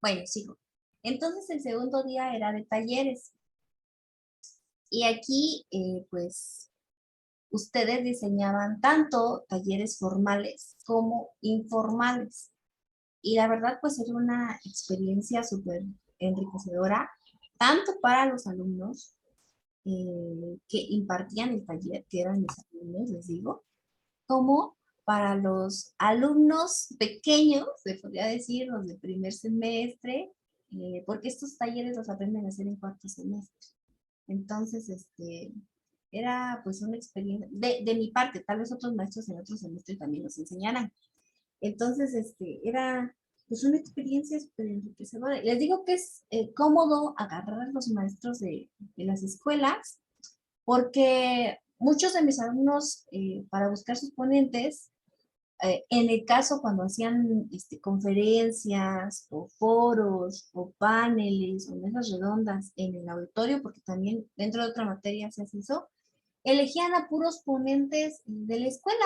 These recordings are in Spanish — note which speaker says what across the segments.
Speaker 1: Bueno, sigo. Entonces el segundo día era de talleres. Y aquí, pues, ustedes diseñaban tanto talleres formales como informales. Y la verdad, pues, era una experiencia súper enriquecedora, tanto para los alumnos que impartían el taller, que eran mis alumnos, les digo, como para los alumnos pequeños, se podría decir, los de primer semestre, porque estos talleres los aprenden a hacer en cuarto semestre. Entonces, era pues una experiencia, de mi parte, tal vez otros maestros en otro semestre también nos enseñaran. Entonces, era pues una experiencia súper enriquecedora. Les digo que es cómodo agarrar a los maestros de las escuelas, porque muchos de mis alumnos, para buscar sus ponentes, en el caso cuando hacían conferencias o foros o paneles o mesas redondas en el auditorio, porque también dentro de otra materia se hace eso, elegían a puros ponentes de la escuela.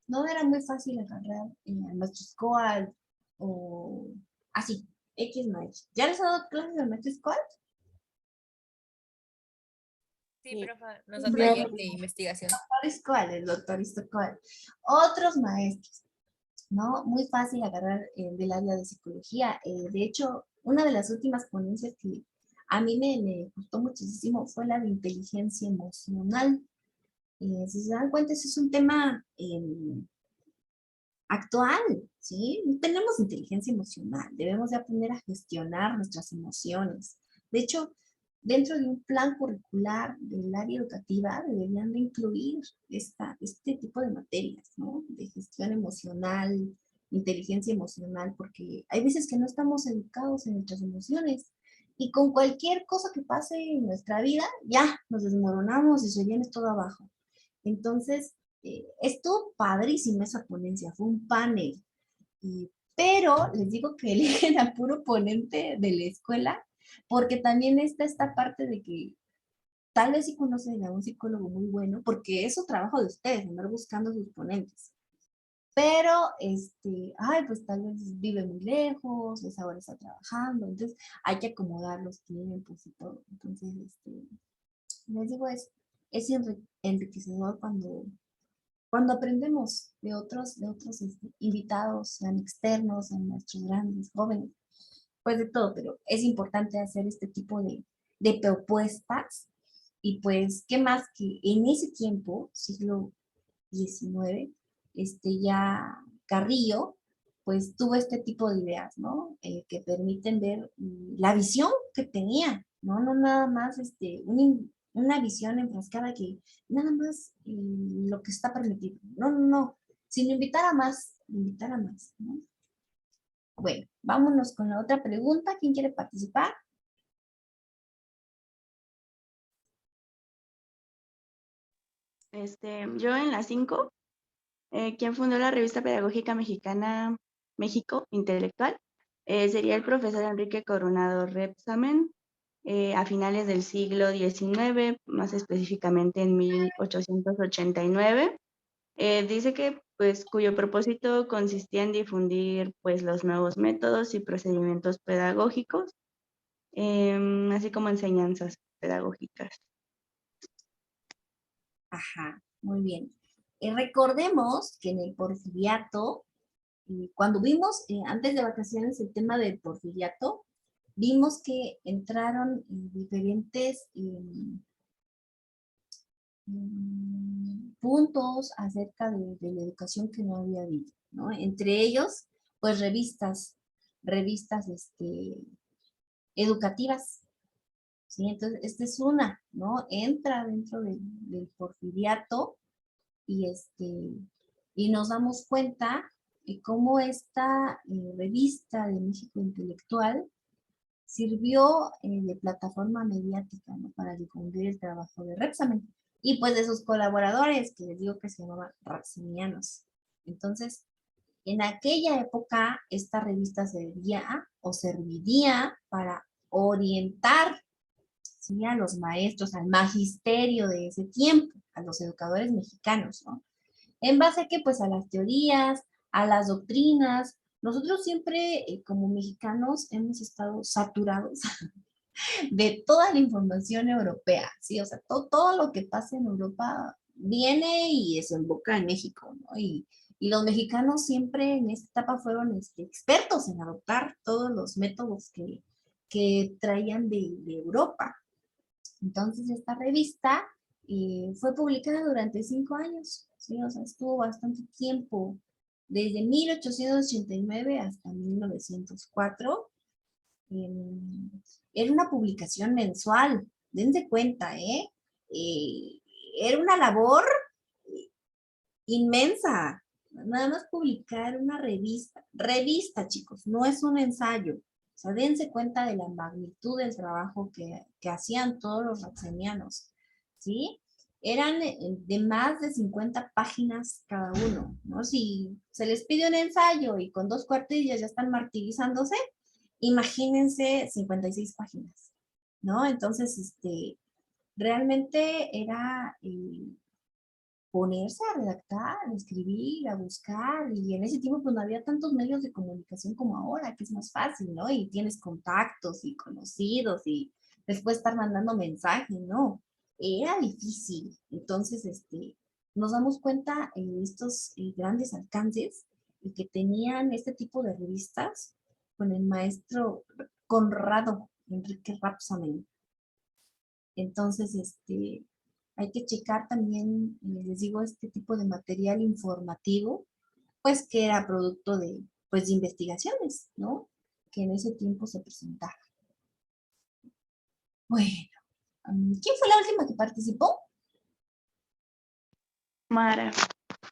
Speaker 1: No era muy fácil agarrar al maestro Scoal o así, X maestro. ¿Ya les ha dado clases al maestro Scoal?
Speaker 2: Sí,
Speaker 3: Sí,
Speaker 2: profe, nos da
Speaker 1: No,
Speaker 2: taller de investigación.
Speaker 1: Scoal, el doctor Scoal. Otros maestros. ¿No? Muy fácil agarrar del área de psicología. De hecho, una de las últimas ponencias que a mí me gustó muchísimo fue la de inteligencia emocional. Si se dan cuenta, ese es un tema actual, ¿sí? No tenemos inteligencia emocional, debemos de aprender a gestionar nuestras emociones. De hecho, dentro de un plan curricular del área educativa deberían de incluir este tipo de materias, ¿no? De gestión emocional, inteligencia emocional, porque hay veces que no estamos educados en nuestras emociones y con cualquier cosa que pase en nuestra vida, ya nos desmoronamos y se viene todo abajo. Entonces, estuvo padrísima esa ponencia, fue un panel, pero les digo que eligen a puro ponente de la escuela, porque también está esta parte de que tal vez si conocen a un psicólogo muy bueno, porque es su trabajo de ustedes, andar buscando sus ponentes. Pero, ay, pues tal vez vive muy lejos, esa hora está trabajando, entonces hay que acomodar los tiempos y todo. Entonces, les digo, es enriquecedor cuando aprendemos de otros invitados, sean externos, sean nuestros grandes, jóvenes, pues de todo, pero es importante hacer este tipo de propuestas y pues, ¿qué más que en ese tiempo, siglo XIX, ya Carrillo, pues tuvo este tipo de ideas, ¿no? Que permiten ver la visión que tenía, ¿no? No nada más una visión enfrascada que nada más lo que está permitido. No, no, no, sino invitar a más, ¿no? Bueno, vámonos con la otra pregunta. ¿Quién quiere participar?
Speaker 3: Yo en la 5, quien fundó la revista pedagógica mexicana México Intelectual, sería el profesor Enrique Coronado Rebsamen, a finales del siglo XIX, más específicamente en 1889. Dice que, pues, cuyo propósito consistía en difundir, pues, los nuevos métodos y procedimientos pedagógicos, así como enseñanzas pedagógicas.
Speaker 1: Ajá, muy bien. Recordemos que en el Porfiriato, cuando vimos antes de vacaciones el tema del Porfiriato, vimos que entraron diferentes puntos acerca de la educación que no había habido, ¿no? Entre ellos, pues revistas educativas, ¿sí? Entonces, esta es una, ¿no? Entra dentro del Porfiriato y, y nos damos cuenta de cómo esta revista de México Intelectual sirvió de plataforma mediática, ¿no? Para difundir el trabajo de Repsamen y pues de sus colaboradores, que les digo que se llamaban Rapsinianos. Entonces, en aquella época, esta revista servía o serviría para orientar, ¿sí? A los maestros, al magisterio de ese tiempo, a los educadores mexicanos, ¿no? En base a que, pues, a las teorías, a las doctrinas, Nosotros siempre, como mexicanos, hemos estado saturados de toda la información europea, ¿sí? O sea, todo lo que pasa en Europa viene y desemboca en México, ¿no? Y los mexicanos siempre en esta etapa fueron expertos en adoptar todos los métodos que traían de Europa. Entonces, esta revista fue publicada durante 5 años, ¿sí? O sea, estuvo bastante tiempo, desde 1889 hasta 1904. em, Era una publicación mensual, dense cuenta, ¿eh? Eh, Era una labor inmensa, nada más publicar una revista, chicos, no es un ensayo. O sea, dense cuenta de la magnitud del trabajo que hacían todos los raxenianos, ¿sí? Eran de más de 50 páginas cada uno, ¿no? Si se les pide un ensayo y con 2 cuartillas ya están martirizándose, imagínense 56 páginas, ¿no? Entonces, realmente era ponerse a redactar, a escribir, a buscar, y en ese tiempo pues no había tantos medios de comunicación como ahora, que es más fácil, ¿no? Y tienes contactos y conocidos y después estar mandando mensajes, ¿no? Era difícil. Entonces, nos damos cuenta en estos grandes alcances y que tenían este tipo de revistas con el maestro Conrado Enrique Rapsamen. Entonces, hay que checar también, les digo, este tipo de material informativo, pues que era producto pues, de investigaciones, ¿no? Que en ese tiempo se presentaba. Bueno, ¿quién fue la última que participó?
Speaker 3: Mara.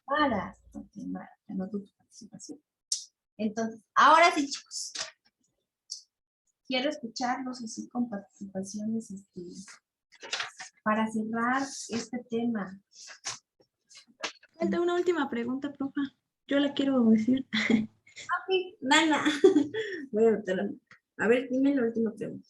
Speaker 1: Mara. Ok, Mara, anoto tu participación. Entonces, ahora sí, chicos, quiero escucharlos así con participaciones, para cerrar este tema.
Speaker 4: Falta una última pregunta, profa. Yo la quiero decir.
Speaker 1: Ok, Nana. Bueno, a ver, dime la última pregunta.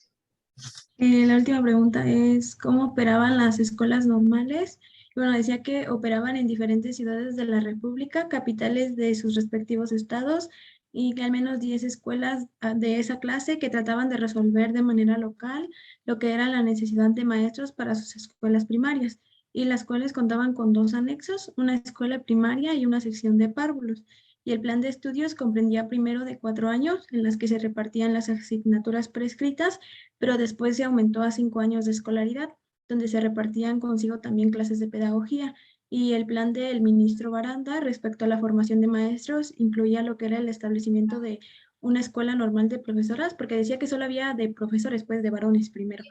Speaker 4: La última pregunta es, ¿cómo operaban las escuelas normales? Bueno, decía que operaban en diferentes ciudades de la República, capitales de sus respectivos estados, y que al menos 10 escuelas de esa clase que trataban de resolver de manera local lo que era la necesidad de maestros para sus escuelas primarias, y las cuales contaban con 2 anexos, una escuela primaria y una sección de párvulos. Y el plan de estudios comprendía primero de 4 años, en las que se repartían las asignaturas prescritas, pero después se aumentó a 5 años de escolaridad, donde se repartían consigo también clases de pedagogía. Y el plan del ministro Baranda respecto a la formación de maestros incluía lo que era el establecimiento de una escuela normal de profesoras, porque decía que solo había de profesores, pues de varones primero,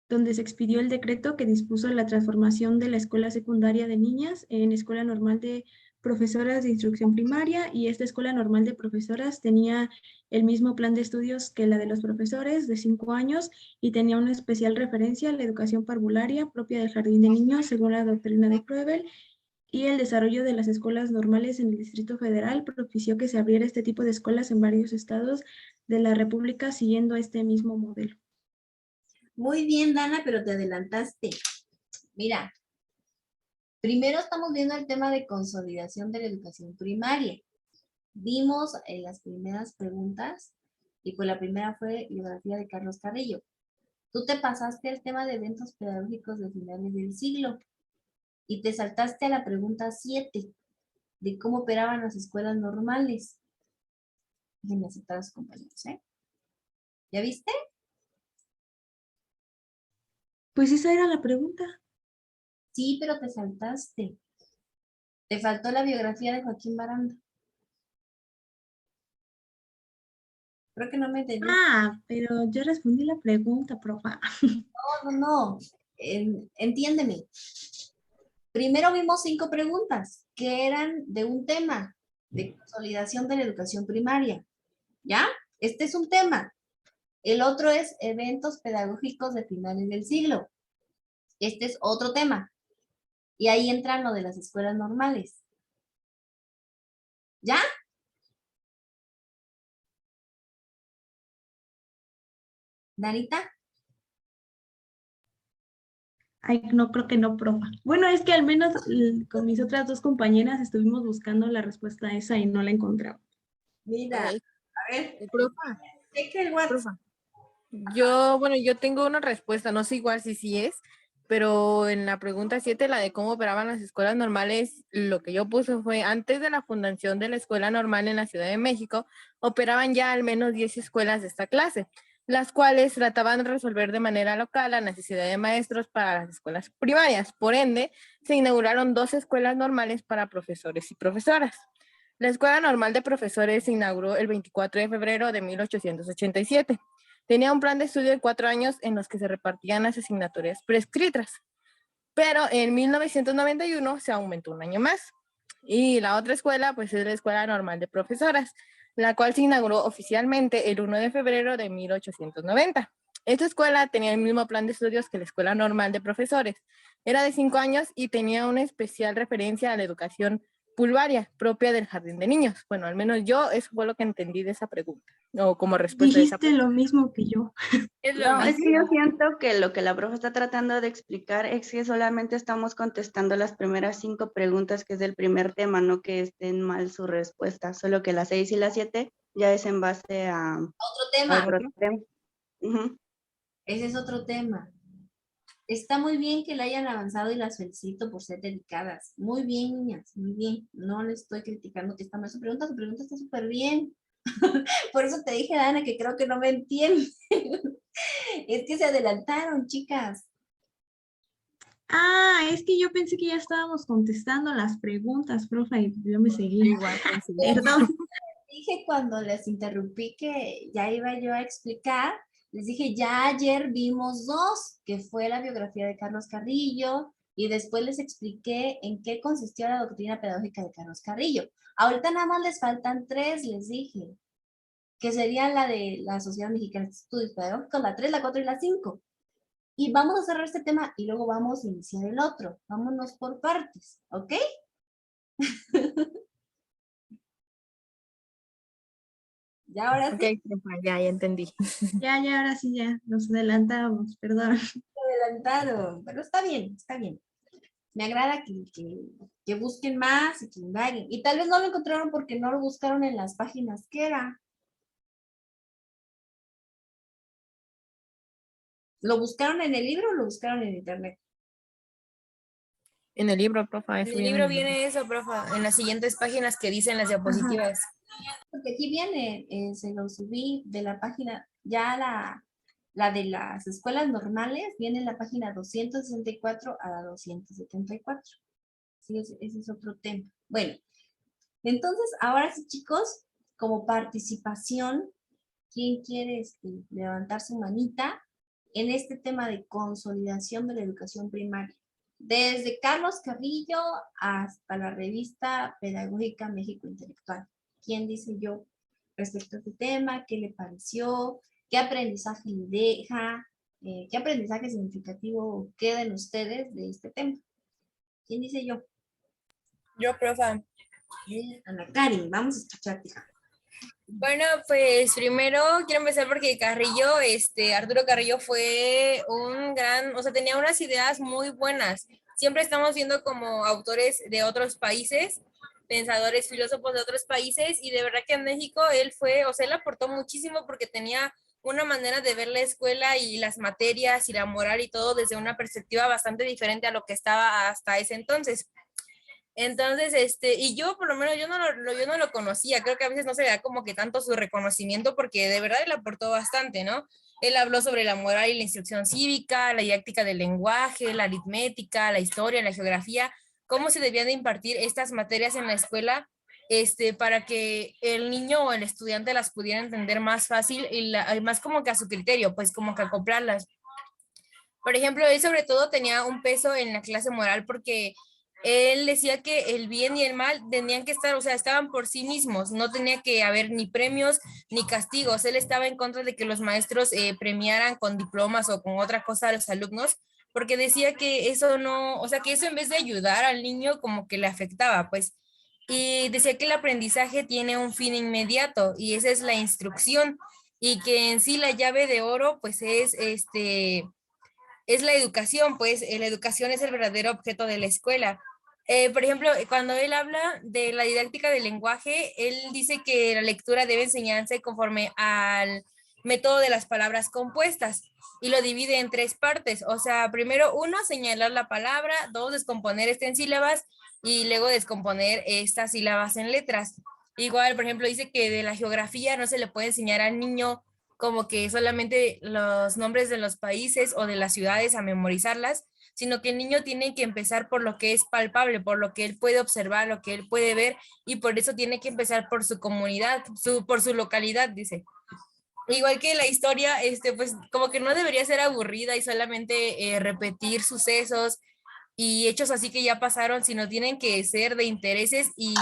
Speaker 4: donde se expidió el decreto que dispuso la transformación de la escuela secundaria de niñas en escuela normal de profesoras de instrucción primaria, y esta escuela normal de profesoras tenía el mismo plan de estudios que la de los profesores de 5 años, y tenía una especial referencia a la educación parvularia propia del jardín de niños según la doctrina de Pruebel, y el desarrollo de las escuelas normales en el Distrito Federal propició que se abriera este tipo de escuelas en varios estados de la República siguiendo este mismo modelo.
Speaker 1: Muy bien, Dana, pero te adelantaste. Mira, primero estamos viendo el tema de consolidación de la educación primaria. Vimos las primeras preguntas y pues la primera fue biografía de Carlos Carrillo. Tú te pasaste el tema de eventos pedagógicos de finales del siglo y te saltaste a la pregunta 7 de cómo operaban las escuelas normales. Déjenme aceptar a sus compañeros, ¿eh? ¿Ya viste?
Speaker 4: Pues esa era la pregunta.
Speaker 1: Sí, pero te saltaste. Te faltó la biografía de Joaquín Baranda. Creo que no me entendí.
Speaker 4: Ah, pero yo respondí la pregunta, profa.
Speaker 1: No. Entiéndeme. Primero vimos 5 preguntas que eran de un tema de consolidación de la educación primaria. ¿Ya? Este es un tema. El otro es eventos pedagógicos de finales del siglo. Este es otro tema. Y ahí entran lo de las escuelas normales. ¿Ya? Danita.
Speaker 4: Ay, no, creo que no, profa. Bueno, es que al menos con mis otras dos compañeras estuvimos buscando la respuesta a esa y no la encontramos.
Speaker 1: Mira,
Speaker 2: Ay,
Speaker 1: a ver,
Speaker 2: profa,
Speaker 1: cheque el WhatsApp.
Speaker 2: profa. Yo tengo una respuesta, no sé igual si sí es, pero en la pregunta 7, la de cómo operaban las escuelas normales, lo que yo puse fue, antes de la fundación de la escuela normal en la Ciudad de México, operaban ya al menos 10 escuelas de esta clase, las cuales trataban de resolver de manera local la necesidad de maestros para las escuelas primarias. Por ende, se inauguraron 2 escuelas normales para profesores y profesoras. La Escuela Normal de Profesores se inauguró el 24 de febrero de 1887. Tenía un plan de estudio de 4 años en los que se repartían las asignaturas prescritas, pero en 1991 se aumentó un año más. Y la otra escuela, pues es la Escuela Normal de Profesoras, la cual se inauguró oficialmente el 1 de febrero de 1890. Esta escuela tenía el mismo plan de estudios que la Escuela Normal de Profesores. Era de 5 años y tenía una especial referencia a la educación pulvaria propia del jardín de niños. Bueno, al menos yo eso fue lo que entendí de esa pregunta, o como respuesta de esa
Speaker 4: Dijiste
Speaker 2: pregunta.
Speaker 4: lo mismo que yo.
Speaker 2: Es lo
Speaker 3: No, es que yo
Speaker 2: mismo.
Speaker 3: siento que lo que la profe está tratando de explicar es que solamente estamos contestando las primeras 5 preguntas, que es del primer tema, no que estén mal su respuesta, solo que las 6 y las 7 ya es en base a
Speaker 1: Otro
Speaker 3: a
Speaker 1: tema,
Speaker 3: otro tema. Ujú.
Speaker 1: ese es otro tema. Está muy bien que la hayan avanzado y las felicito por ser dedicadas. Muy bien, niñas, muy bien. No le estoy criticando que está mal su pregunta está súper bien. Por eso te dije, Dana, que creo que no me entienden. Es que se adelantaron, chicas.
Speaker 4: Ah, es que yo pensé que ya estábamos contestando las preguntas, profa, y yo me seguí.
Speaker 2: Igual pensé.
Speaker 4: Perdón.
Speaker 1: Dije cuando les interrumpí que ya iba yo a explicar, les dije, ya ayer vimos 2, que fue la biografía de Carlos Carrillo, y después les expliqué en qué consistía la doctrina pedagógica de Carlos Carrillo. Ahorita nada más les faltan 3, les dije, que serían la de la Sociedad Mexicana de Estudios Pedagógicos, la 3, la 4 y la 5. Y vamos a cerrar este tema y luego vamos a iniciar el otro. Vámonos por partes, ¿ok? Ya ahora
Speaker 2: Ok,
Speaker 1: sí,
Speaker 2: profa, ya entendí.
Speaker 4: Ya, ahora sí, ya, nos adelantamos, perdón.
Speaker 1: adelantaron, pero está bien, está bien. Me agrada que busquen más y que indaguen. Y tal vez no lo encontraron porque no lo buscaron en las páginas que era. ¿Lo buscaron en el libro o lo buscaron en internet?
Speaker 2: En el libro, profa,
Speaker 5: En
Speaker 2: eso
Speaker 5: el
Speaker 2: viene
Speaker 5: libro
Speaker 2: en el libro.
Speaker 5: viene eso, profa, en las siguientes páginas que dicen las diapositivas.
Speaker 1: Porque aquí viene, se lo subí de la página, ya la de las escuelas normales, viene en la página 264 a la 274. Sí, ese es otro tema. Bueno, entonces, ahora sí, chicos, como participación, ¿quién quiere levantar su manita en este tema de consolidación de la educación primaria? Desde Carlos Carrillo hasta la revista pedagógica México Intelectual. ¿Quién dice yo respecto a este tema? ¿Qué le pareció? ¿Qué aprendizaje le deja? ¿Qué aprendizaje significativo quedan ustedes de este tema? ¿Quién dice yo?
Speaker 5: Yo, profa.
Speaker 1: Ana Karen, vamos a escucharte.
Speaker 5: Bueno, pues primero quiero empezar porque Carrillo, Arturo Carrillo fue un gran, o sea, tenía unas ideas muy buenas. Siempre estamos viendo como autores de otros países, pensadores, filósofos de otros países, y de verdad que en México él fue, o sea, él aportó muchísimo porque tenía una manera de ver la escuela y las materias y la moral y todo desde una perspectiva bastante diferente a lo que estaba hasta ese entonces. Entonces, y yo por lo menos yo no lo conocía, creo que a veces no se le da como que tanto su reconocimiento porque de verdad él aportó bastante, ¿no? Él habló sobre la moral y la instrucción cívica, la didáctica del lenguaje, la aritmética, la historia, la geografía, cómo se debían de impartir estas materias en la escuela, para que el niño o el estudiante las pudiera entender más fácil y más como que a su criterio, pues como que acoplarlas. Por ejemplo, él sobre todo tenía un peso en la clase moral porque él decía que el bien y el mal tenían que estar, o sea, estaban por sí mismos, no tenía que haber ni premios ni castigos. Él estaba en contra de que los maestros premiaran con diplomas o con otra cosa a los alumnos, porque decía que eso no, o sea, que eso en vez de ayudar al niño como que le afectaba, pues. Y decía que el aprendizaje tiene un fin inmediato y esa es la instrucción y que en sí la llave de oro pues es es la educación, pues la educación es el verdadero objeto de la escuela. Por ejemplo, cuando él habla de la didáctica del lenguaje, él dice que la lectura debe enseñarse conforme al método de las palabras compuestas y lo divide en tres partes. O sea, primero uno, señalar la palabra, dos, descomponer esta en sílabas y luego descomponer estas sílabas en letras. Igual, por ejemplo, dice que de la geografía no se le puede enseñar al niño como que solamente los nombres de los países o de las ciudades a memorizarlas, sino que el niño tiene que empezar por lo que es palpable, por lo que él puede observar, lo que él puede ver, y por eso tiene que empezar por su comunidad, por su localidad, dice. Igual que la historia, pues como que no debería ser aburrida y solamente repetir sucesos y hechos así que ya pasaron, sino tienen que ser de intereses y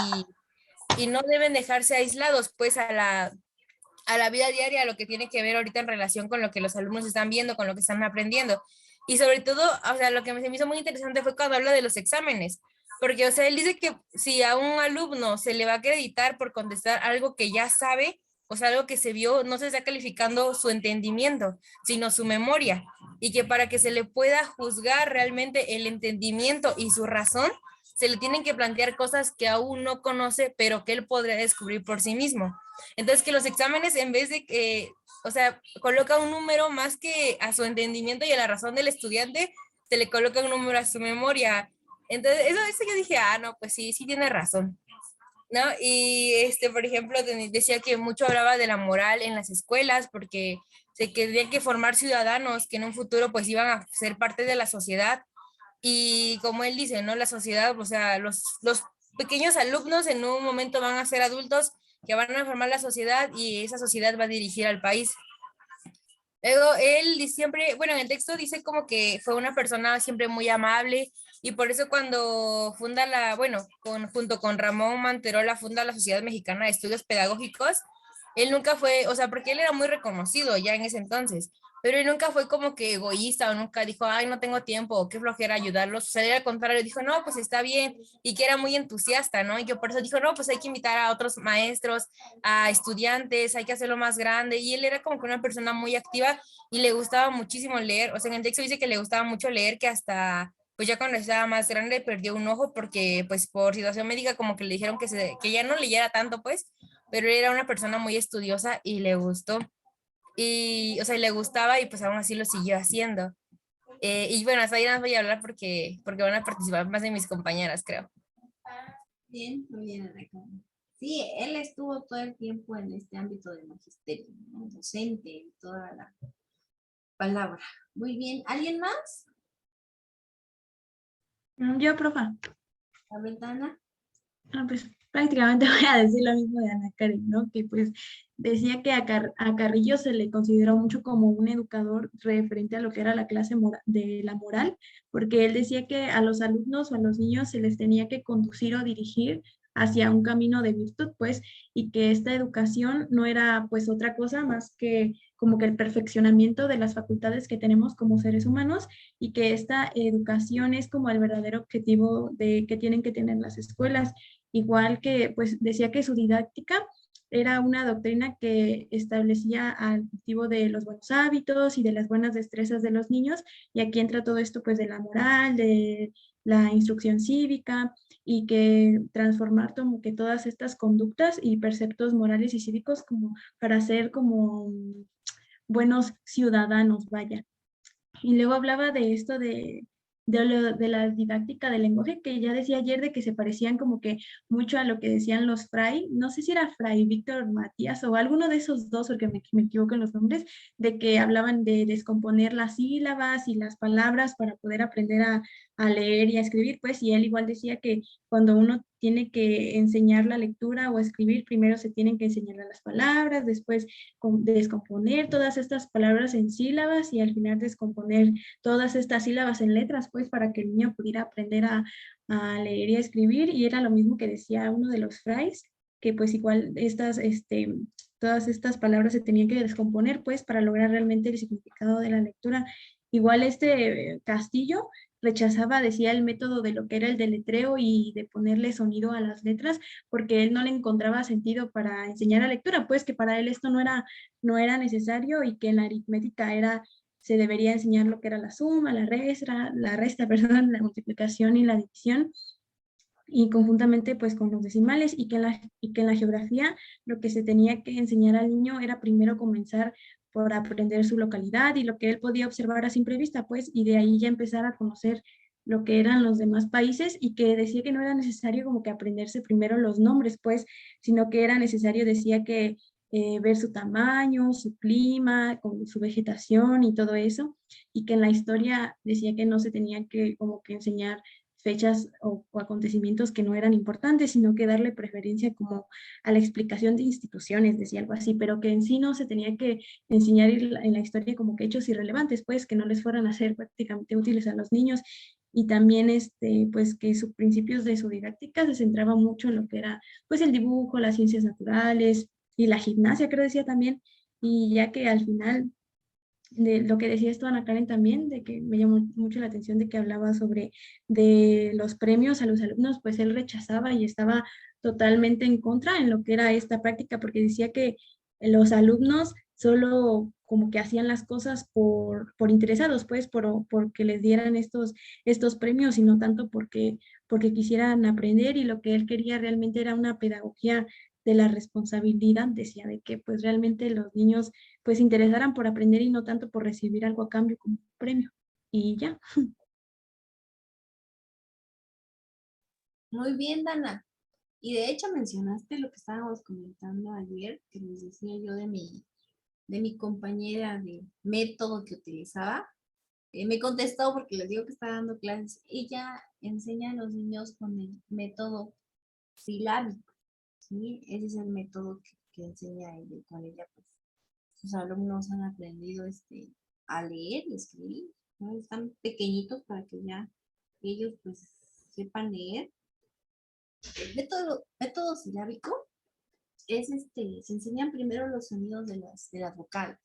Speaker 5: no deben dejarse aislados pues a la vida diaria, a lo que tiene que ver ahorita en relación con lo que los alumnos están viendo, con lo que están aprendiendo. Y sobre todo, o sea, lo que se me hizo muy interesante fue cuando habla de los exámenes, porque, o sea, él dice que si a un alumno se le va a acreditar por contestar algo que ya sabe, o sea, algo que se vio, no se está calificando su entendimiento, sino su memoria, y que para que se le pueda juzgar realmente el entendimiento y su razón, se le tienen que plantear cosas que aún no conoce, pero que él podría descubrir por sí mismo. Entonces, que los exámenes, en vez de que, o sea, coloca un número más que a su entendimiento y a la razón del estudiante, se le coloca un número a su memoria. Entonces, eso yo dije, ah, no, pues sí, sí tiene razón, ¿no? Y, por ejemplo, decía que mucho hablaba de la moral en las escuelas, porque se querían que formar ciudadanos que en un futuro, pues, iban a ser parte de la sociedad. Y como él dice, ¿no? La sociedad, o sea, los pequeños alumnos en un momento van a ser adultos que van a formar la sociedad y esa sociedad va a dirigir al país. Luego, él siempre, bueno, en el texto dice como que fue una persona siempre muy amable y por eso cuando funda bueno, junto con Ramón Manterola funda la Sociedad Mexicana de Estudios Pedagógicos, él nunca fue, o sea, porque él era muy reconocido ya en ese entonces, pero él nunca fue como que egoísta o nunca dijo, ay, no tengo tiempo o qué flojera ayudarlos. O sea, al contrario, dijo, no, pues está bien y que era muy entusiasta, ¿no? Y yo por eso dijo, no, pues hay que invitar a otros maestros, a estudiantes, hay que hacerlo más grande. Y él era como que una persona muy activa y le gustaba muchísimo leer. O sea, en el texto dice que le gustaba mucho leer, que hasta, pues ya cuando estaba más grande perdió un ojo porque, pues por situación médica, como que le dijeron que ya no leyera tanto, pues, pero era una persona muy estudiosa y le gustó. Y, o sea, le gustaba y pues aún así lo siguió haciendo. Y bueno, hasta ahí nada más voy a hablar porque van a participar más de mis compañeras, creo.
Speaker 1: Bien, muy bien, Rebeca. Sí, él estuvo todo el tiempo en este ámbito del magisterio, ¿no? Docente, en toda la palabra. Muy bien, ¿alguien más?
Speaker 4: Yo, profa.
Speaker 1: La ventana.
Speaker 4: Pues prácticamente voy a decir lo mismo de Ana Karen, ¿no? Que pues decía que a Carrillo se le consideró mucho como un educador referente a lo que era la clase de la moral, porque él decía que a los alumnos o a los niños se les tenía que conducir o dirigir hacia un camino de virtud, pues, y que esta educación no era pues otra cosa más que como que el perfeccionamiento de las facultades que tenemos como seres humanos y que esta educación es como el verdadero objetivo que tienen que tener las escuelas. Igual que pues decía que su didáctica era una doctrina que establecía al cultivo de los buenos hábitos y de las buenas destrezas de los niños, y aquí entra todo esto pues de la moral, de la instrucción cívica, y que transformar como que todas estas conductas y preceptos morales y cívicos como para ser como buenos ciudadanos, vaya. Y luego hablaba de esto de la didáctica del lenguaje, que ya decía ayer de que se parecían como que mucho a lo que decían los Fray, no sé si era Fray Víctor Matías o alguno de esos dos, porque me equivoco en los nombres, de que hablaban de descomponer las sílabas y las palabras para poder aprender a leer y a escribir, pues, y él igual decía que cuando uno tiene que enseñar la lectura o escribir, primero se tienen que enseñar las palabras, después descomponer todas estas palabras en sílabas y al final descomponer todas estas sílabas en letras, pues para que el niño pudiera aprender a leer y a escribir. Y era lo mismo que decía uno de los frays, que pues igual todas estas palabras se tenían que descomponer, pues para lograr realmente el significado de la lectura. Igual Castillo rechazaba, decía, el método de lo que era el deletreo y de ponerle sonido a las letras, porque él no le encontraba sentido para enseñar la lectura, pues que para él esto no era necesario y que en la aritmética era se debería enseñar lo que era la suma, la resta, perdón, la multiplicación y la división, y conjuntamente pues con los decimales, y que en la geografía lo que se tenía que enseñar al niño era primero comenzar por aprender su localidad y lo que él podía observar a simple vista, pues, y de ahí ya empezar a conocer lo que eran los demás países, y que decía que no era necesario como que aprenderse primero los nombres, pues, sino que era necesario, decía que ver su tamaño, su clima, con su vegetación y todo eso, y que en la historia decía que no se tenía que como que enseñar fechas o acontecimientos que no eran importantes, sino que darle preferencia como a la explicación de instituciones, decía algo así, pero que en sí no se tenía que enseñar en la historia como que hechos irrelevantes, pues que no les fueran a ser prácticamente útiles a los niños. Y también pues que sus principios de su didáctica se centraba mucho en lo que era pues el dibujo, las ciencias naturales y la gimnasia, creo decía también, y ya que al final de lo que decía esto Ana Karen también, de que me llamó mucho la atención de que hablaba sobre de los premios a los alumnos, pues él rechazaba y estaba totalmente en contra en lo que era esta práctica, porque decía que los alumnos solo como que hacían las cosas por interesados, pues porque les dieran estos premios y no tanto porque quisieran aprender, y lo que él quería realmente era una pedagogía de la responsabilidad, decía, de que pues realmente los niños pues se interesaran por aprender y no tanto por recibir algo a cambio como premio. Y ya.
Speaker 1: Muy bien, Dana. Y de hecho mencionaste lo que estábamos comentando ayer, que les decía yo de mi compañera de método que utilizaba. Me contestó porque les digo que está dando clases. Ella enseña a los niños con el método silábico, ¿sí? Ese es el método que enseña ella. Con ella, pues, sus alumnos han aprendido a leer y escribir, ¿no? Están pequeñitos para que ya ellos, pues, sepan leer. El método silábico es se enseñan primero los sonidos de las vocales,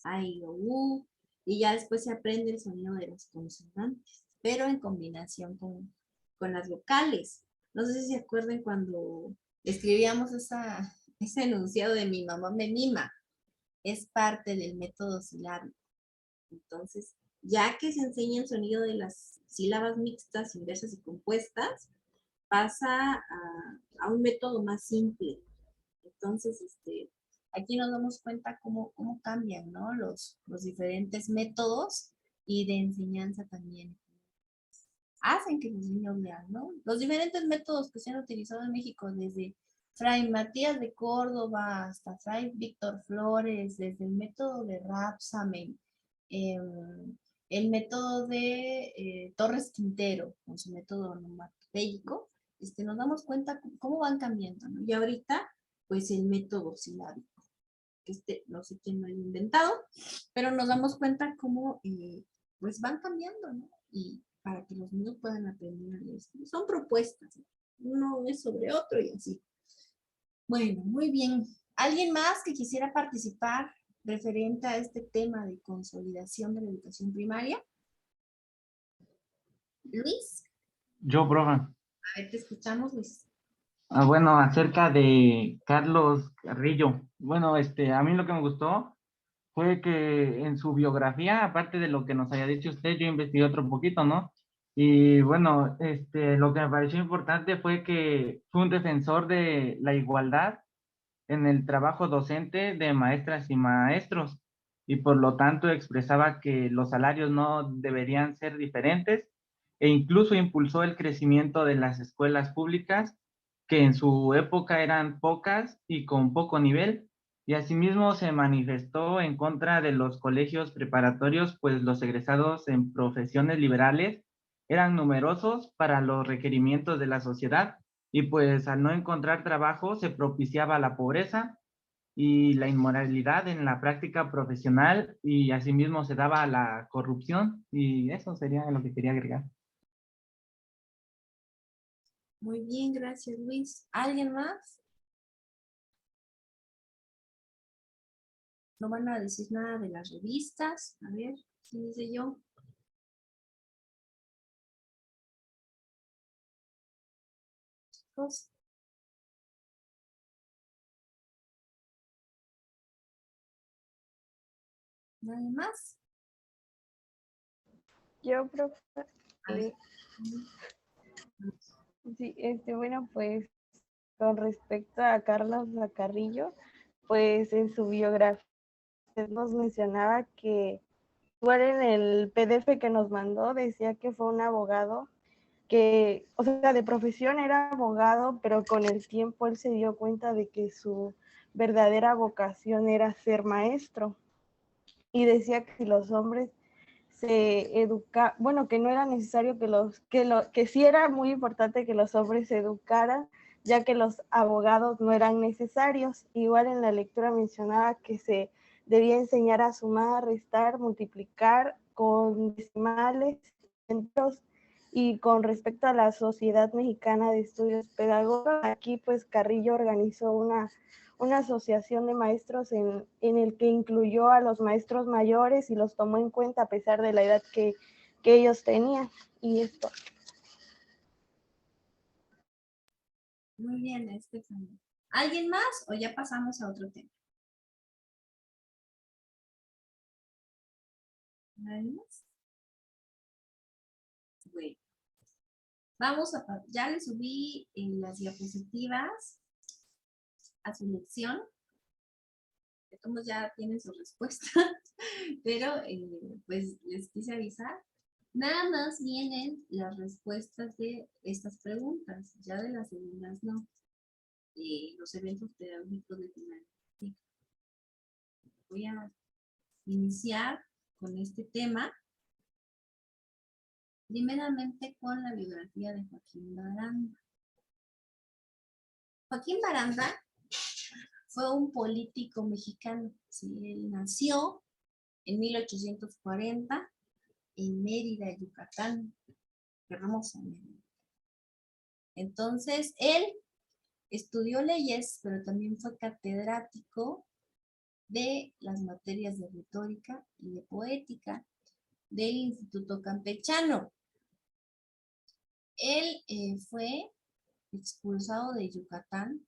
Speaker 1: A, I, O, U, y ya después se aprende el sonido de las consonantes, pero en combinación con las vocales. No sé si se acuerdan cuando escribíamos ese enunciado de mi mamá me mima, es parte del método silábico. Entonces, ya que se enseña el sonido de las sílabas mixtas, inversas y compuestas, pasa a un método más simple. Entonces, aquí nos damos cuenta cómo cambian, ¿no? Los diferentes métodos y de enseñanza también hacen que los niños lean, ¿no? Los diferentes métodos que se han utilizado en México, desde Fray Matías de Córdoba hasta Fray Víctor Flores, desde el método de Rapsamen, el método de Torres Quintero, con su método onomatopéyico, nos damos cuenta cómo van cambiando, ¿no? Y ahorita, pues el método silábico, que no sé quién lo ha inventado, pero nos damos cuenta cómo pues van cambiando, ¿no? Y para que los niños puedan aprender a leer. Son propuestas, ¿no? Uno es sobre otro y así. Bueno, muy bien. ¿Alguien más que quisiera participar referente a este tema de consolidación de la educación primaria? Luis,
Speaker 6: Yo, profe.
Speaker 1: a ver, te escuchamos, Luis.
Speaker 6: Bueno, acerca de Carlos Carrillo. Bueno, a mí lo que me gustó fue que en su biografía, aparte de lo que nos haya dicho usted, yo investigué otro poquito, ¿no? Y bueno, lo que me pareció importante fue que fue un defensor de la igualdad en el trabajo docente de maestras y maestros, y por lo tanto expresaba que los salarios no deberían ser diferentes, e incluso impulsó el crecimiento de las escuelas públicas, que en su época eran pocas y con poco nivel, y asimismo se manifestó en contra de los colegios preparatorios, pues los egresados en profesiones liberales eran numerosos para los requerimientos de la sociedad, y pues al no encontrar trabajo se propiciaba la pobreza y la inmoralidad en la práctica profesional, y asimismo se daba la corrupción, y eso sería lo que quería agregar.
Speaker 1: Muy bien, gracias, Luis. ¿Alguien más? No van a decir nada de las revistas. A ver, ¿quién dice yo? Chicos. ¿Nadie más?
Speaker 7: Yo, profe,
Speaker 1: A ver.
Speaker 7: sí, bueno, pues con respecto a Carlos Carrillo, pues en su biografía nos mencionaba que igual en el PDF que nos mandó decía que fue un abogado que, o sea, de profesión era abogado, pero con el tiempo él se dio cuenta de que su verdadera vocación era ser maestro. Y decía que si los hombres se educaban, bueno, que no era necesario que sí era muy importante que los hombres se educaran, ya que los abogados no eran necesarios. Igual en la lectura mencionaba que se debía enseñar a sumar, restar, multiplicar con decimales, centros. Y con respecto a la Sociedad Mexicana de Estudios Pedagógicos, aquí pues Carrillo organizó una asociación de maestros en el que incluyó a los maestros mayores y los tomó en cuenta a pesar de la edad que ellos tenían. Y esto.
Speaker 1: Muy bien, Estefania. ¿Alguien más o ya pasamos a otro tema? ¿Nadie más? Bueno, ya les subí en las diapositivas a su lección. Todos ya tienen su respuesta, pero pues les quise avisar. Nada más vienen las respuestas de estas preguntas, ya de las segundas no. Los eventos pedagógicos de final. Voy a iniciar con este tema, primeramente con la biografía de Joaquín Baranda. Joaquín Baranda fue un político mexicano. ¿Sí? Él nació en 1840 en Mérida, Yucatán. Qué hermoso Mérida. Entonces, él estudió leyes, pero también fue catedrático de las materias de retórica y de poética del Instituto Campechano. Él fue expulsado de Yucatán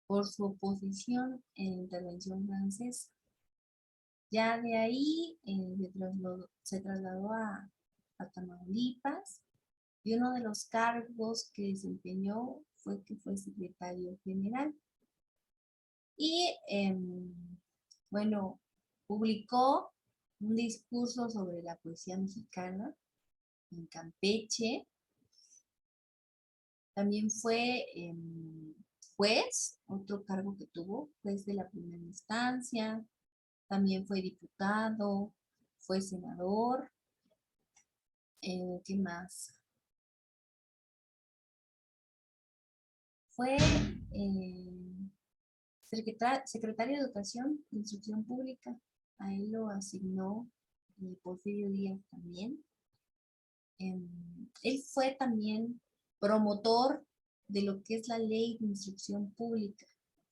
Speaker 1: por su oposición en la intervención francesa. Ya de ahí se trasladó a Tamaulipas y uno de los cargos que desempeñó fue que fue secretario general. Y bueno, publicó un discurso sobre la poesía mexicana en Campeche. También fue juez, otro cargo que tuvo, juez de la primera instancia. También fue diputado, fue senador. ¿Qué más? Fue secretario de Educación e Instrucción Pública. A él lo asignó Porfirio Díaz también. Él fue también promotor de lo que es la ley de instrucción pública.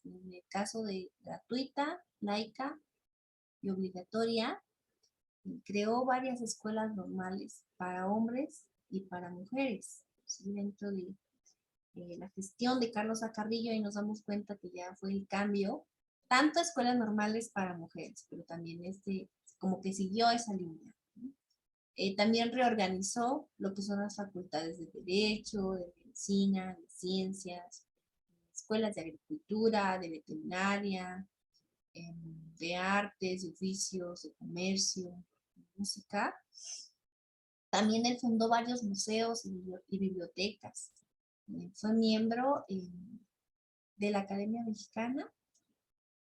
Speaker 1: En el caso de gratuita, laica y obligatoria, creó varias escuelas normales para hombres y para mujeres. ¿Sí? Dentro de la gestión de Carlos Carrillo, y nos damos cuenta que ya fue el cambio, tanto escuelas normales para mujeres, pero también como que siguió esa línea. También reorganizó lo que son las facultades de Derecho, de Medicina, de Ciencias, escuelas de Agricultura, de Veterinaria, de Artes, de Oficios, de Comercio, de Música. También él fundó varios museos y bibliotecas. Fue miembro de la Academia Mexicana.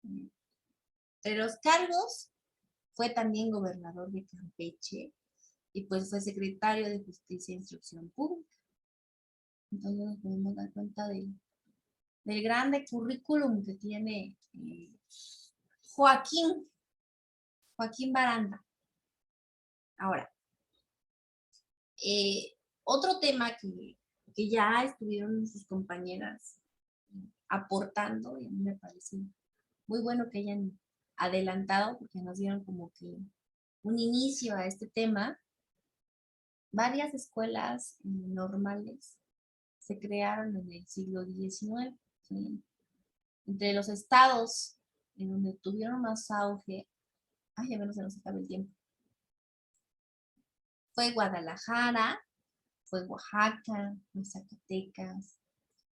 Speaker 1: De los cargos, fue también gobernador de Campeche y pues fue secretario de Justicia e Instrucción Pública. Entonces nos podemos dar cuenta del grande currículum que tiene Joaquín Baranda. Ahora, otro tema que ya estuvieron sus compañeras aportando, y a mí me parece muy bueno que hayan adelantado, porque nos dieron como que un inicio a este tema. Varias escuelas normales se crearon en el siglo XIX. ¿Sí? Entre los estados en donde tuvieron más auge, ya menos se nos acaba el tiempo. Fue Guadalajara, fue Oaxaca, fue Zacatecas,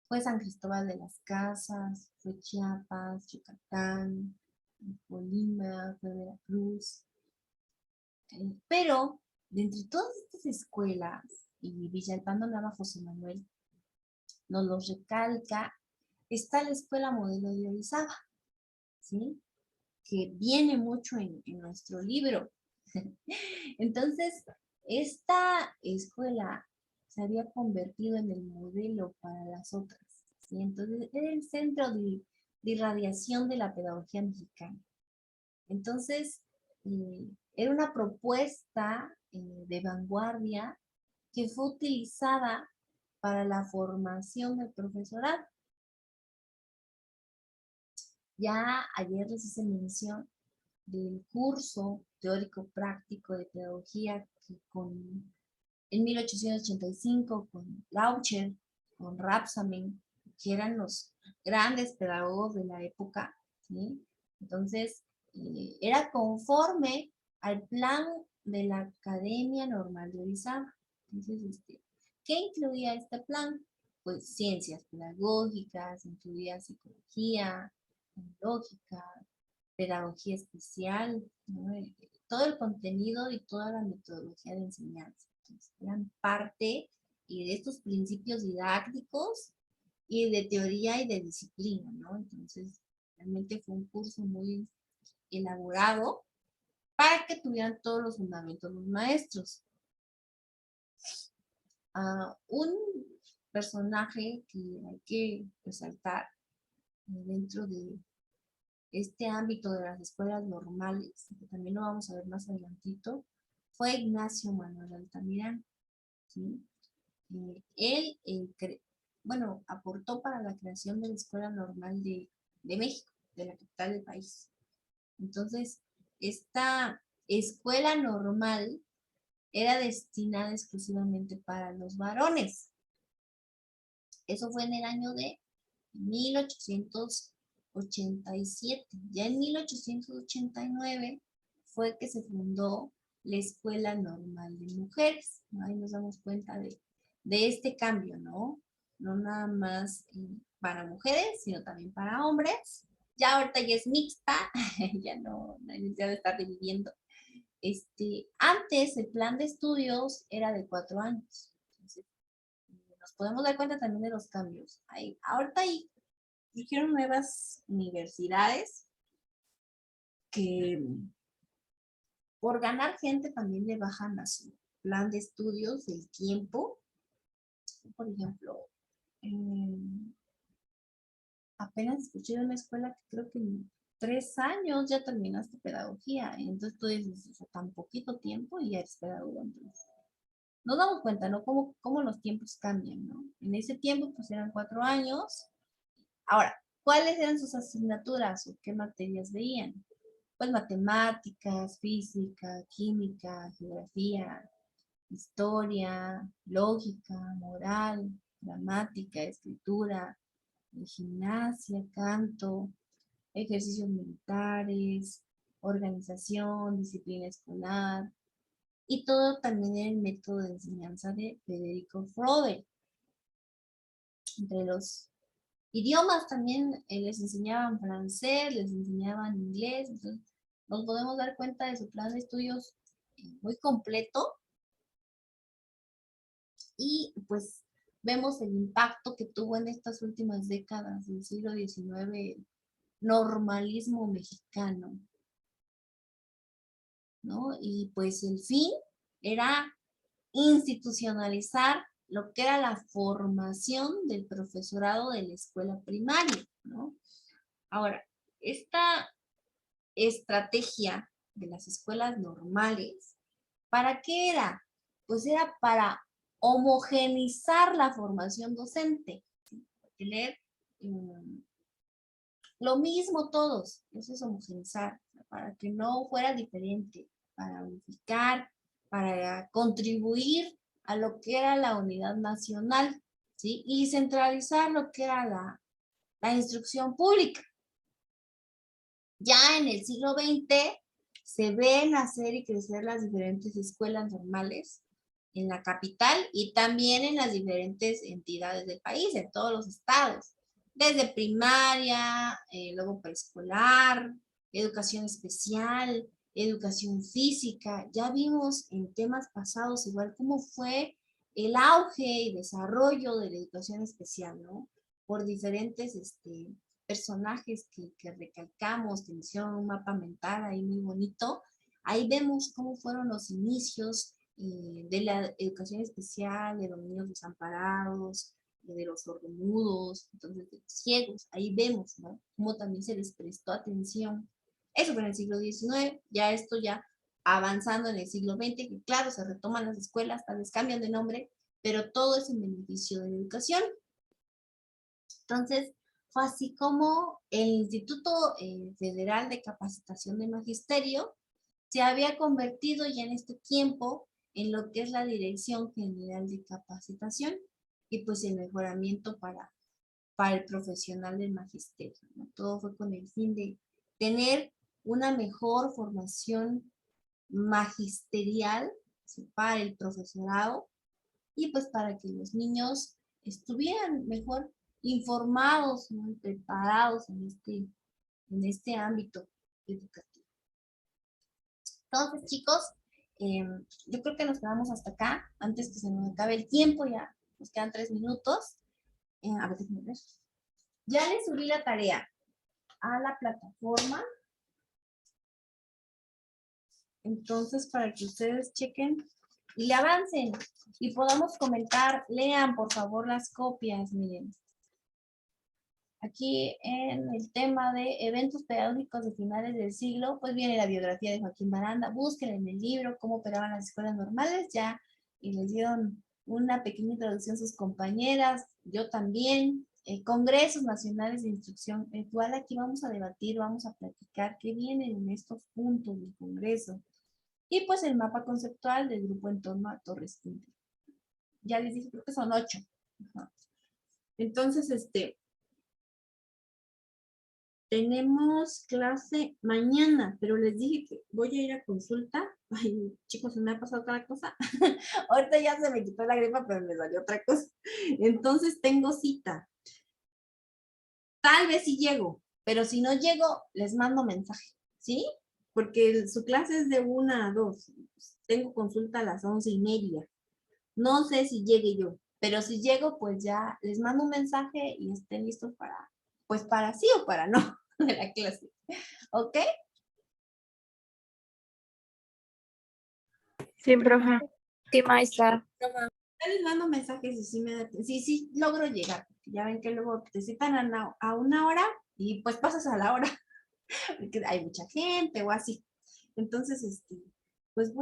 Speaker 1: fue San Cristóbal de las Casas, fue Chiapas, Yucatán, Colima, fue Veracruz. Pero, de entre todas estas escuelas, y Villalpando Nava José Manuel nos los recalca, está la Escuela Modelo de Orizaba, ¿sí? Que viene mucho en nuestro libro. Entonces, esta escuela se había convertido en el modelo para las otras, ¿sí? Entonces, era el centro de irradiación de la pedagogía mexicana. Entonces, era una propuesta de vanguardia que fue utilizada para la formación del profesorado. Ya ayer les hice mención del curso teórico práctico de pedagogía que en 1885 con Laucher, con Rapsamen, que eran los grandes pedagogos de la época, ¿sí? Entonces, era conforme al plan de la Academia Normal de Orizaba. Entonces, ¿qué incluía este plan? Pues ciencias pedagógicas, incluía psicología, lógica, pedagogía especial, ¿no? Todo el contenido y toda la metodología de enseñanza. Entonces, eran parte de estos principios didácticos y de teoría y de disciplina, ¿no? Entonces, realmente fue un curso muy elaborado para que tuvieran todos los fundamentos los maestros. Un personaje que hay que resaltar dentro de este ámbito de las escuelas normales, que también lo vamos a ver más adelantito, fue Ignacio Manuel Altamirano, ¿sí? Él, aportó para la creación de la Escuela Normal de México, de la capital del país. Entonces, esta escuela normal era destinada exclusivamente para los varones. Eso fue en el año de 1887. Ya en 1889 fue que se fundó la Escuela Normal de Mujeres, ¿no? Ahí nos damos cuenta de este cambio, ¿no? No nada más para mujeres, sino también para hombres. Ya ahorita ya es mixta, ya no hay necesidad de estar dividiendo. Antes el plan de estudios era de 4 años. Entonces, nos podemos dar cuenta también de los cambios. Ahorita surgieron nuevas universidades que por ganar gente también le bajan a su plan de estudios el tiempo. Por ejemplo, apenas escuché de una escuela que creo que en 3 años ya terminaste pedagogía. Entonces tú dices, o sea, tan poquito tiempo y ya eres pedagogo. Entonces, nos damos cuenta, ¿no? Cómo los tiempos cambian, ¿no? En ese tiempo pues eran 4 años. Ahora, ¿cuáles eran sus asignaturas o qué materias veían? Pues matemáticas, física, química, geografía, historia, lógica, moral, gramática, escritura, gimnasia, canto, ejercicios militares, organización, disciplina escolar, y todo también en el método de enseñanza de Federico Frobe. Entre los idiomas también les enseñaban francés, les enseñaban inglés. Entonces nos podemos dar cuenta de su plan de estudios muy completo. Y pues vemos el impacto que tuvo en estas últimas décadas del siglo XIX el normalismo mexicano, ¿no? Y pues el fin era institucionalizar lo que era la formación del profesorado de la escuela primaria, ¿no? Ahora, esta estrategia de las escuelas normales, ¿para qué era? Pues era para homogenizar la formación docente, ¿sí? Tener lo mismo todos, eso es homogenizar, para que no fuera diferente, para unificar, para contribuir a lo que era la unidad nacional, ¿sí? Y centralizar lo que era la instrucción pública. Ya en el siglo XX se ven nacer y crecer las diferentes escuelas normales en la capital y también en las diferentes entidades del país, en todos los estados, desde primaria, luego preescolar, educación especial, educación física. Ya vimos en temas pasados igual cómo fue el auge y desarrollo de la educación especial, ¿no? Por diferentes personajes que recalcamos, que hicieron un mapa mental ahí muy bonito. Ahí vemos cómo fueron los inicios de la educación especial, de los niños desamparados, de los sordomudos, entonces de los ciegos. Ahí vemos, ¿no? Cómo también se les prestó atención. Eso fue en el siglo XIX, ya esto ya avanzando en el siglo XX, que claro, se retoman las escuelas, tal vez cambian de nombre, pero todo es en beneficio de la educación. Entonces, fue así como el Instituto Federal de Capacitación de Magisterio se había convertido ya en este tiempo en lo que es la Dirección General de Capacitación y pues el mejoramiento para el profesional del magisterio, ¿no? Todo fue con el fin de tener una mejor formación magisterial, ¿sí?, para el profesorado y pues para que los niños estuvieran mejor informados, ¿no?, preparados en este ámbito educativo. Entonces, chicos, yo creo que nos quedamos hasta acá, antes que se nos acabe el tiempo, ya nos quedan 3 minutos. A ver, déjenme ver. Ya les subí la tarea a la plataforma. Entonces, para que ustedes chequen y le avancen y podamos comentar, lean por favor las copias, miren. Aquí en el tema de eventos pedagógicos de finales del siglo, pues viene la biografía de Joaquín Baranda. Busquen en el libro cómo operaban las escuelas normales, ya y les dieron una pequeña introducción sus compañeras, yo también. Congresos nacionales de instrucción virtual, aquí vamos a debatir, vamos a platicar qué vienen en estos puntos del congreso. Y pues el mapa conceptual del grupo en torno a Torres Quinto. Ya les dije, creo que son 8. Ajá. Entonces, tenemos clase mañana, pero les dije que voy a ir a consulta. Ay, chicos, se me ha pasado otra cosa. Ahorita ya se me quitó la gripa, pero me salió otra cosa. Entonces tengo cita. Tal vez sí llego, pero si no llego, les mando mensaje, ¿sí? Porque su clase es de 1 a 2. Tengo consulta a las 11:30. No sé si llegue yo, pero si llego, pues ya les mando un mensaje y estén listos para sí o para no de la clase. ¿Ok?
Speaker 8: Sí, profe. Sí, maestra.
Speaker 1: Ya les mando mensajes y sí logro llegar. Ya ven que luego te citan a 1 hora y pues pasas a la hora. Porque hay mucha gente o así. Entonces, pues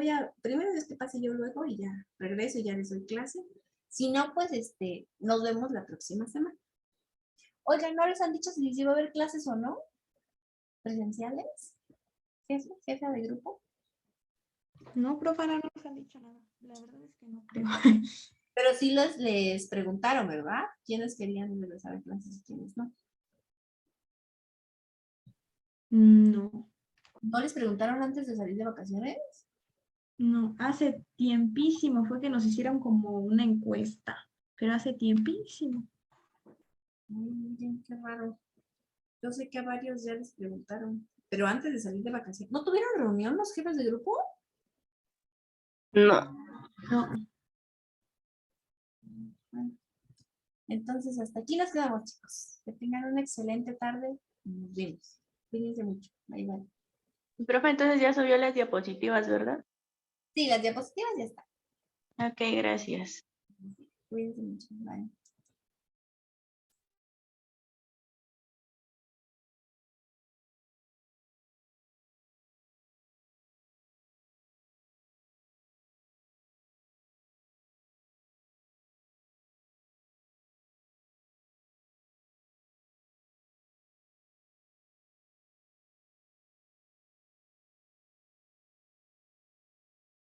Speaker 1: primero es que pase yo luego y ya regreso y ya les doy clase. Si no, pues nos vemos la próxima semana. Oigan, ¿no les han dicho si les iba a haber clases o no? ¿Presenciales? ¿Jefa de grupo?
Speaker 4: No, profe, no nos han dicho nada. La verdad es que no creo.
Speaker 1: Pero sí les preguntaron, ¿verdad? ¿Quiénes querían regresar a clases y quiénes no?
Speaker 4: No,
Speaker 1: ¿No les preguntaron antes de salir de vacaciones?
Speaker 4: no. Hace tiempísimo fue que nos hicieron como una encuesta, pero hace tiempísimo.
Speaker 1: Miren, qué raro. Yo sé que a varios ya les preguntaron, pero antes de salir de vacaciones. ¿No tuvieron reunión los jefes de grupo?
Speaker 8: No.
Speaker 4: No.
Speaker 1: Bueno, entonces hasta aquí nos quedamos, chicos. Que tengan una excelente tarde y nos vemos. Cuídense mucho. Bye, bye.
Speaker 3: Profe, entonces ya subió las diapositivas, ¿verdad?
Speaker 1: Sí, las diapositivas ya están.
Speaker 3: Ok, gracias.
Speaker 1: Cuídense mucho. Bye.